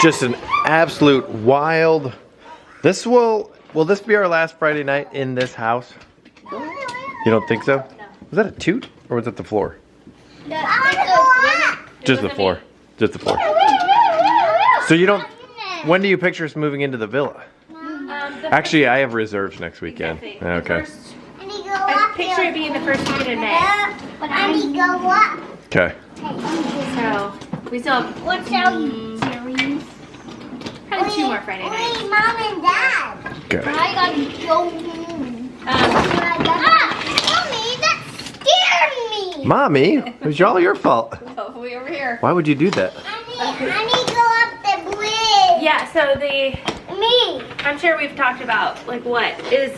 Just an absolute wild. Will this be our last Friday night in this house? You don't think so? Was that a toot or was it the floor? Just the floor. Just the floor. So you don't. When do you picture us moving into the villa? Actually, I have reserves next weekend. Okay. I picture it being the first weekend in May. Okay. So we still have kind of 2 more Friday nights. Mom and Dad. Okay. I gotta go home. Mommy, that scared me. Mommy, it was all your fault. Oh, way over here. Why would you do that? I need to go up the bridge. Yeah, so Me. I'm sure we've talked about like what is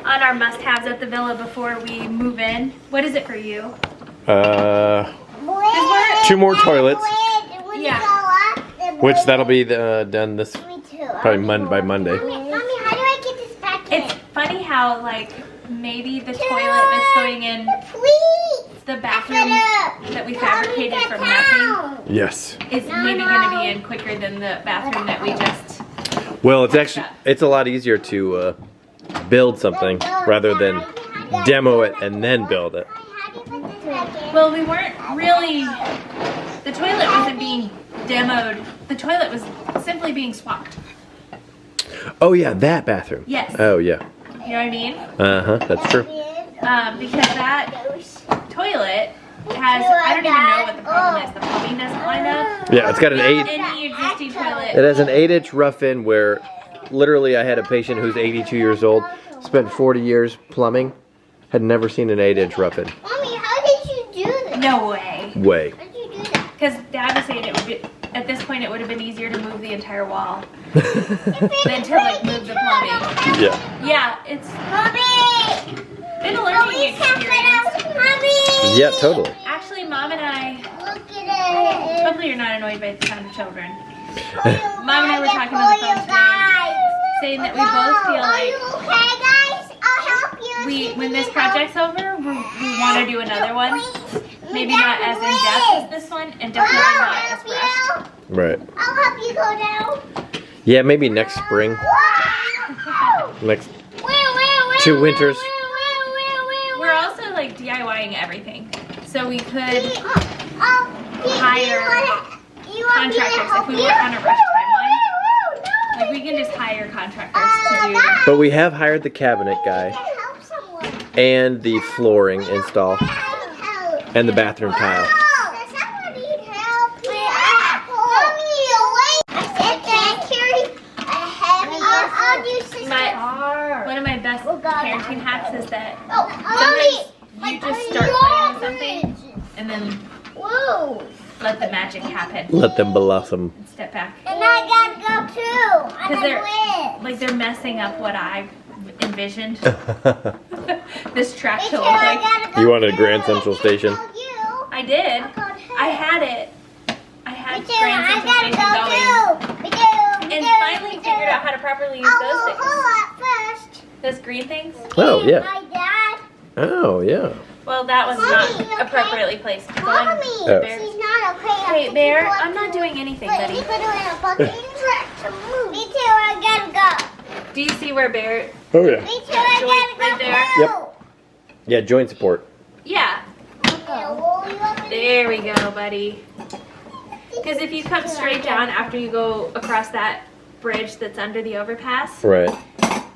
on our must-haves at the villa before we move in. What is it for you? 2 more toilets. Yeah. Which that'll be done this probably by Monday. Mommy, how do I get this back in? It's funny how like maybe the toilet that's going in Please. the bathroom that we fabricated from nothing Yes. is maybe going to be in quicker than the bathroom that we just. Well, it's a lot easier to build something rather than demo it and then build it. Well, we weren't really. The toilet wasn't being demoed. The toilet was simply being swapped. Oh yeah, that bathroom. Yes. Oh yeah. You know what I mean? That's true. Because that toilet has, I don't even know what the problem is. The plumbing doesn't line up. Yeah, it's got an 8. Any existing toilet. It has an 8-inch rough-in where literally I had a patient who's 82 years old, spent 40 years plumbing, had never seen an 8-inch rough-in. Mommy, how did you do this? No way. Way. How did you do that? Because Dad was saying it would be, at this point it would have been easier to move the entire wall than to like move the plumbing. Yeah. Yeah, it's Mommy! been a learning experience. Mommy! Yeah, totally. Actually, Mom and I, Look at it. hopefully you're not annoyed by the sound of children. Mom and I were talking on the phone today, saying that we both feel Are like you okay, guys? I'll help you. when this project's over, we want to do another one. Maybe not as in depth as this one, and definitely not as rushed. Right. I'll help you go down. Yeah, maybe next spring. Next 2 winters. We're also like DIYing everything, so we could hire contractors if we weren't on a rush timeline. Like we can just hire contractors to do. But we have hired the cabinet guy and the flooring install and the bathroom tile. One of my best parenting hacks is that Mommy, you just start playing with something and then Whoa. let the magic happen. Let them blossom. And step back. And I gotta go too. Because they're messing up what I envisioned this track to look like. You wanted a Grand Central Station? I did. I had it. I had Me too. Grand Central I Station gotta going. go too. Me too. And finally figured out how to properly use those things. First. Those green things. Oh, yeah. My dad. Oh, yeah. Well, that was Mommy, not okay? appropriately placed. So I'm- Mommy, Oh. she's not okay. Hey, Bear, I'm not doing anything, Wait, buddy. you put her in a bucket track to move. Me too. I gotta go. Do you see where Bear? Oh, yeah. Me too. I Joint gotta right go there. too. Yep. Yeah, joint support. Yeah. Okay, well, you want me to- There we go, buddy. Because if you come straight down after you go across that bridge that's under the overpass, Right.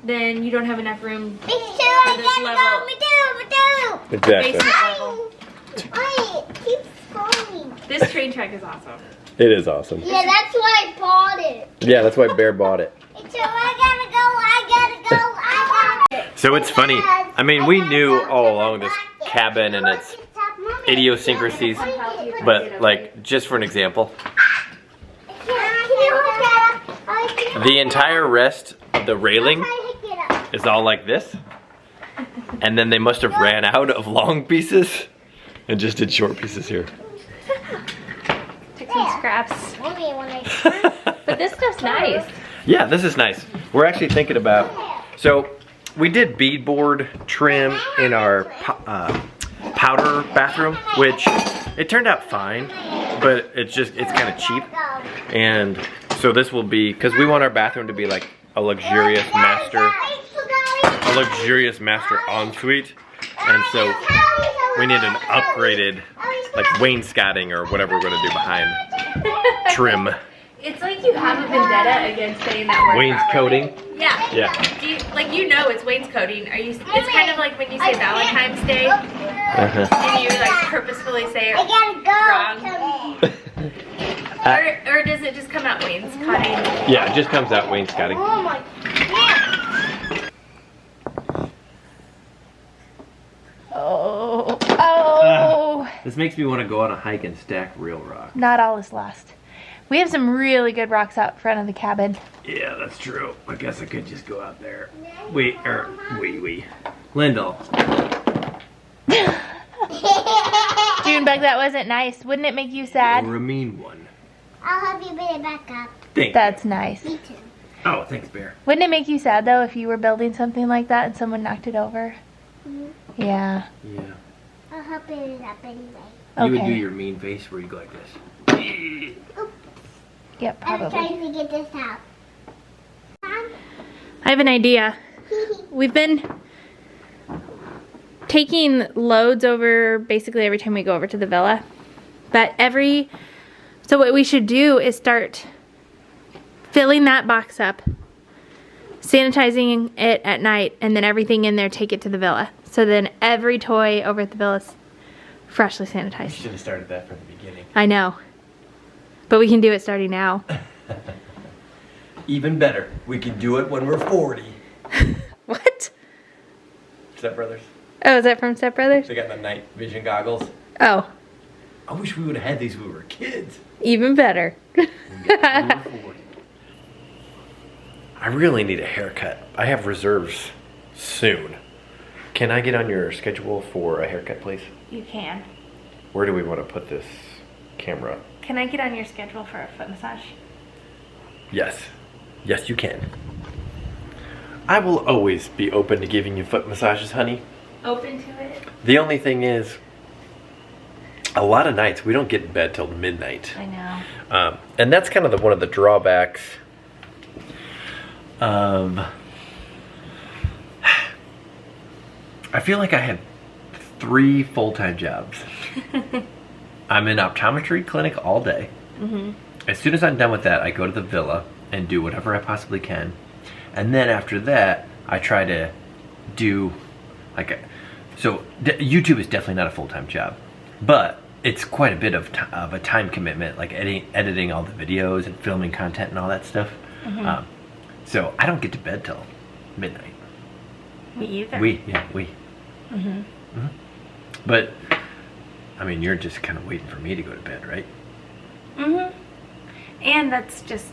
then you don't have enough room. Me too. I this gotta level. go. Me too. Me too. Exactly. Basement level. Wait, keep going. This train track is awesome. It is awesome. Yeah, that's why I bought it. Yeah, that's why Bear bought it. Me too. I gotta go. I gotta go. I gotta. So it's funny. I mean, we knew all along this cabin and its idiosyncrasies, but like, just for an example, the entire rest of the railing is all like this, and then they must have ran out of long pieces and just did short pieces here. Took some scraps. Mommy, when I But this stuff's nice. Yeah, this is nice. We're actually thinking about, so we did beadboard trim in our powder bathroom, which it turned out fine, but it's kind of cheap. And so this will be, because we want our bathroom to be like a luxurious master ensuite. And so we need an upgraded like wainscoting or whatever we're gonna do behind trim. It's like you have a vendetta against saying that word. Wainscoting? Yeah. Yeah. Do you, like, you know it's wainscoting. It's kind of like when you say Valentine's Day and you like purposefully say it wrong. Or does it just come out wainscoting? Yeah, it just comes out wainscoting. Oh my Oh. This makes me want to go on a hike and stack real rock. Not all is lost. We have some really good rocks out front of the cabin. Yeah, that's true. I guess I could just go out there. Wee. Lyndle. Junebug, that wasn't nice. Wouldn't it make you sad? You're a mean one. I'll help you put it back up. Thanks. That's nice. Me too. Oh, thanks, Bear. Wouldn't it make you sad though if you were building something like that and someone knocked it over? Yeah. Yeah. I'll help it up anyway. You would do Okay. your mean face where you go like this. Yep, I'm probably. trying to get this out. I have an idea. We've been taking loads over basically every time we go over to the villa. But so what we should do is start filling that box up, sanitizing it at night, and then everything in there, take it to the villa. So then every toy over at the villa is freshly sanitized. Should have started that from the beginning. I know. But we can do it starting now. Even better, we can do it when we're 40. What? Step Brothers. Oh, is that from Step Brothers? They got the night vision goggles. Oh, I wish we would have had these when we were kids. even better. When we were 40. I really need a haircut. I have reserves soon. Can I get on your schedule for a haircut, please? You can. Where do we want to put this camera? Can I get on your schedule for a foot massage? Yes. Yes, you can. I will always be open to giving you foot massages, honey. Open to it? The only thing is, a lot of nights we don't get in bed till midnight. I know. And that's kind of one of the drawbacks of... I feel like I have 3 full-time jobs. I'm in optometry clinic all day. As soon as I'm done with that, I go to the villa and do whatever I possibly can. And then after that, I try to do YouTube is definitely not a full-time job, but it's quite a bit of a time commitment, like editing all the videos and filming content and all that stuff. So I don't get to bed till midnight. Me either. We. But I mean, you're just kind of waiting for me to go to bed, right? And that's just,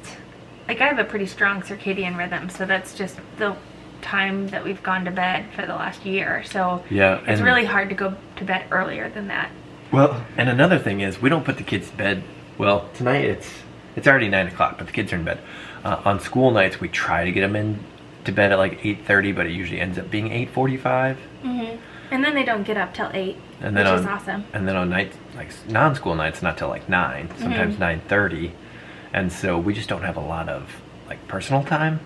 like, I have a pretty strong circadian rhythm, so that's just the time that we've gone to bed for the last year. So Yeah, it's really hard to go to bed earlier than that. Well, and another thing is we don't put the kids to bed. Well, tonight it's already 9 o'clock, but the kids are in bed. On school nights, we try to get them in to bed at like 8:30, but it usually ends up being 8:45. And then they don't get up till 8, And then which is awesome. And then on nights, like non-school nights, not till like 9, sometimes 9:30. And so we just don't have a lot of like personal time.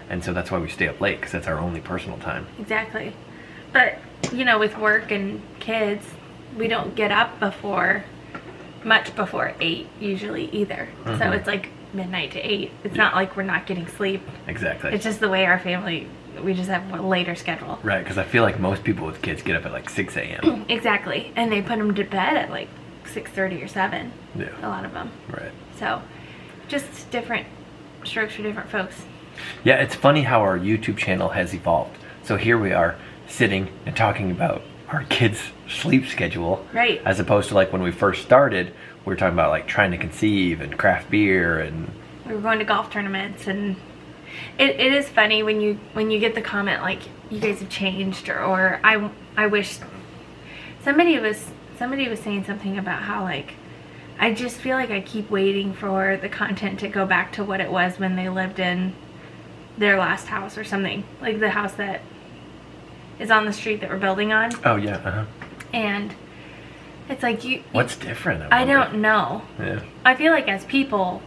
And so that's why we stay up late, because that's our only personal time. Exactly. But, you know, with work and kids, we don't get up much before 8 usually either. So it's like midnight to 8. It's not like we're not getting sleep. Exactly. It's just the way our family, we just have a later schedule. Right, because I feel like most people with kids get up at like 6 a.m. Exactly. And they put them to bed at like 6:30 or 7. Yeah. A lot of them. Right. So just different strokes for different folks. Yeah, it's funny how our YouTube channel has evolved. So here we are sitting and talking about our kids' sleep schedule. Right. As opposed to like when we first started, we were talking about like trying to conceive and craft beer and... We were going to golf tournaments, and it is funny when you get the comment like, you guys have changed, or I wish somebody was somebody was saying something about how, like, I just feel like I keep waiting for the content to go back to what it was when they lived in their last house or something. Like the house that is on the street that we're building on. Oh, yeah, uh-huh. And it's like what's different? I don't know. Yeah. I feel like as people,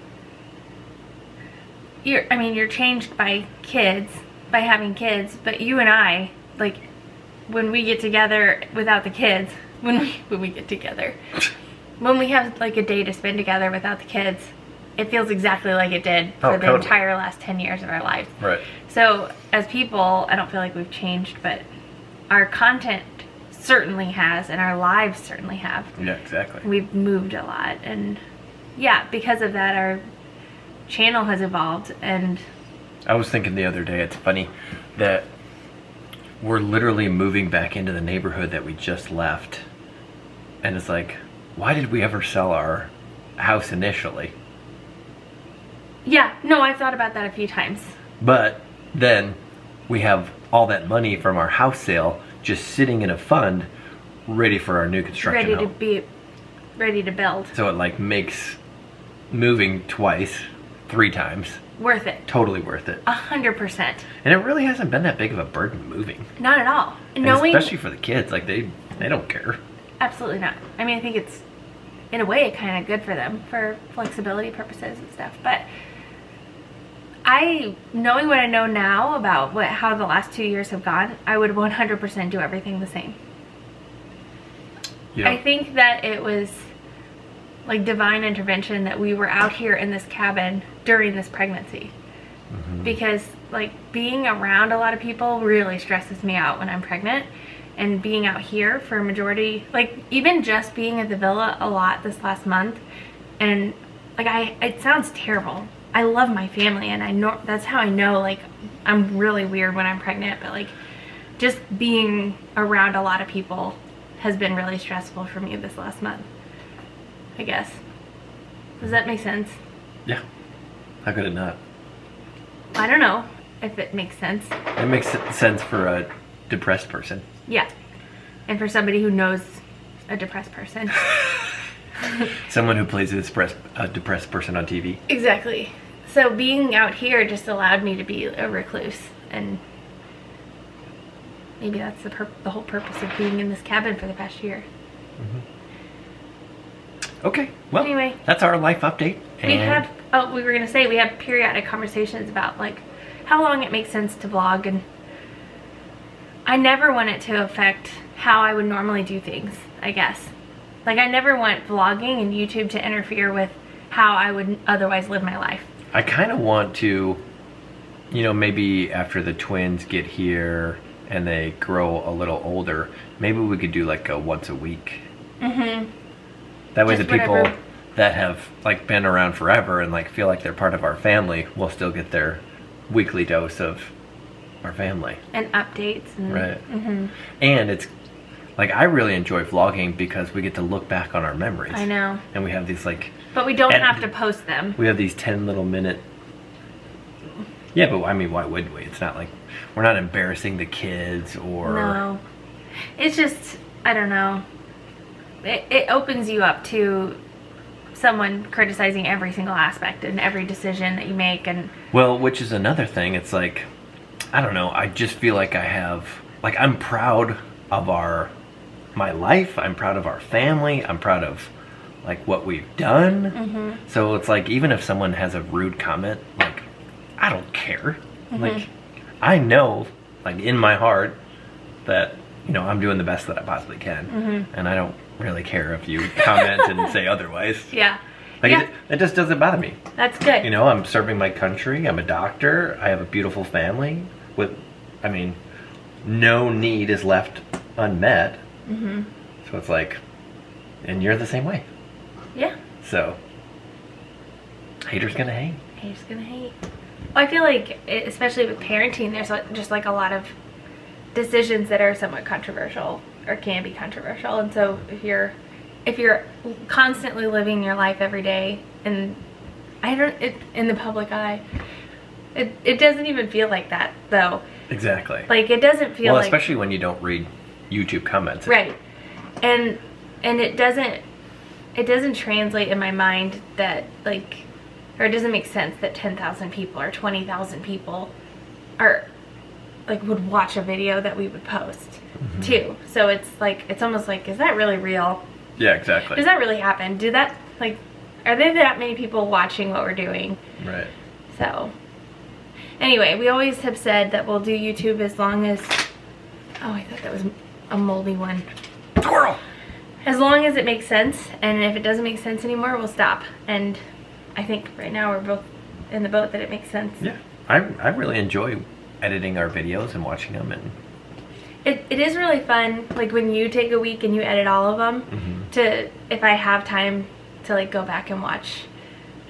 you're changed by kids, by having kids, but you and I, like, when we get together without the kids, when we get together, when we have like a day to spend together without the kids, it feels exactly like it did for the entire last 10 years of our lives. Right. So as people, I don't feel like we've changed, but our content certainly has, and our lives certainly have. Yeah, exactly. We've moved a lot, and yeah, because of that, our channel has evolved. And I was thinking the other day, it's funny that we're literally moving back into the neighborhood that we just left, and it's like, why did we ever sell our house initially? Yeah, no, I've thought about that a few times. But then we have all that money from our house sale just sitting in a fund ready for our new construction home. Ready to build. So it like makes moving twice, 3 times. Worth it. Totally worth it. 100%. And it really hasn't been that big of a burden moving. Not at all. And especially for the kids, like they don't care. Absolutely not. I mean, I think it's, in a way, kind of good for them for flexibility purposes and stuff. But knowing what I know now about how the last 2 years have gone, I would 100% do everything the same. Yeah. I think that it was like divine intervention that we were out here in this cabin during this pregnancy. Mm-hmm. Because like being around a lot of people really stresses me out when I'm pregnant. And being out here for a majority, like even just being at the villa a lot this last month, and like it sounds terrible. I love my family, and I know that's how I know like I'm really weird when I'm pregnant, but like just being around a lot of people has been really stressful for me this last month, I guess. Does that make sense? Yeah. How could it not? I don't know if it makes sense. It makes sense for a depressed person. Yeah. And for somebody who knows a depressed person. Someone who plays a depressed person on TV. Exactly. So being out here just allowed me to be a recluse, and maybe that's the whole purpose of being in this cabin for the past year. Mm-hmm. Okay, well, anyway, that's our life update. We were going to say we have periodic conversations about like how long it makes sense to vlog, and I never want it to affect how I would normally do things, I guess. Like I never want vlogging and YouTube to interfere with how I would otherwise live my life. I kind of want to, maybe after the twins get here and they grow a little older, maybe we could do like a once a week. Mm-hmm. That way the people that have like been around forever and like feel like they're part of our family will still get their weekly dose of our family. And updates. And, right. Mm-hmm. And it's like, I really enjoy vlogging because we get to look back on our memories. I know. And we have these like... But we don't have to post them. We have these 10 little minute... Yeah, but I mean, why would we? It's not like... We're not embarrassing the kids or... No. It's just, I don't know. It opens you up to someone criticizing every single aspect and every decision that you make. And well, which is another thing. It's like, I don't know. I just feel like I have... Like, I'm proud of my life. I'm proud of our family. I'm proud of like what we've done. Mm-hmm. So it's like, even if someone has a rude comment, like I don't care. Mm-hmm. Like I know like in my heart that I'm doing the best that I possibly can. Mm-hmm. And I don't really care if you comment and say otherwise. Yeah. Like yeah. It just doesn't bother me. That's good. I'm serving my country. I'm a doctor. I have a beautiful family with, no need is left unmet. Mm-hmm. So it's like, and you're the same way. Yeah. So haters gonna hate. Haters gonna hate. Well, I feel like, especially with parenting, there's just like a lot of decisions that are somewhat controversial or can be controversial. And so if you're constantly living your life every day, and in the public eye, it doesn't even feel like that though. Exactly. Like it doesn't feel like, especially when you don't read YouTube comments. Right. And And it doesn't translate in my mind that like, or it doesn't make sense that 10,000 people or 20,000 people are like would watch a video that we would post too. So it's like, it's almost like, is that really real? Yeah, exactly. Does that really happen? Do that, like, are there that many people watching what we're doing? Right. So anyway, we always have said that we'll do YouTube as long as, oh, I thought that was a moldy one. Squirrel! As long as it makes sense, and if it doesn't make sense anymore, we'll stop. And I think right now we're both in the boat that it makes sense. Yeah, I really enjoy editing our videos and watching them, and it is really fun, like when you take a week and you edit all of them, to, if I have time to like go back and watch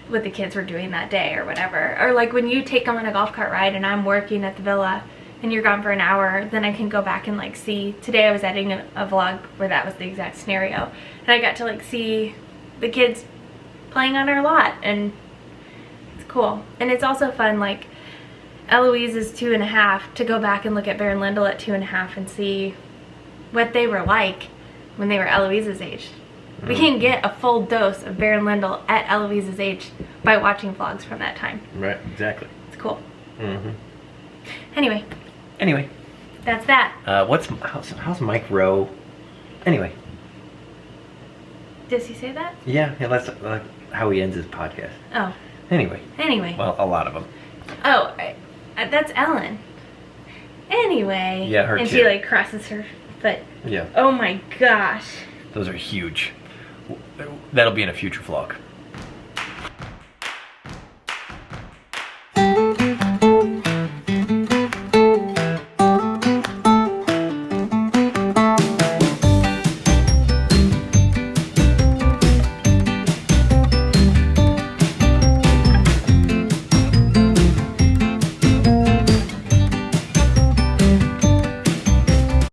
what the kids were doing that day or whatever. Or like when you take them on a golf cart ride and I'm working at the villa and you're gone for an hour, then I can go back and like see. Today I was editing a vlog where that was the exact scenario, and I got to like see the kids playing on our lot, and it's cool. And it's also fun, like Eloise is 2.5, to go back and look at Berend Lyndle at 2.5 and see what they were like when they were Eloise's age. We can get a full dose of Berend Lyndle at Eloise's age by watching vlogs from that time. right, exactly. It's cool. Anyway, that's that. How's Mike Rowe? Anyway, Does he say that? yeah, that's how he ends his podcast. Oh. Anyway, well, a lot of them. Oh, that's Ellen. Anyway. Yeah, her and too. she like crosses her foot. Yeah, Oh my gosh. those are huge. That'll be in a future vlog.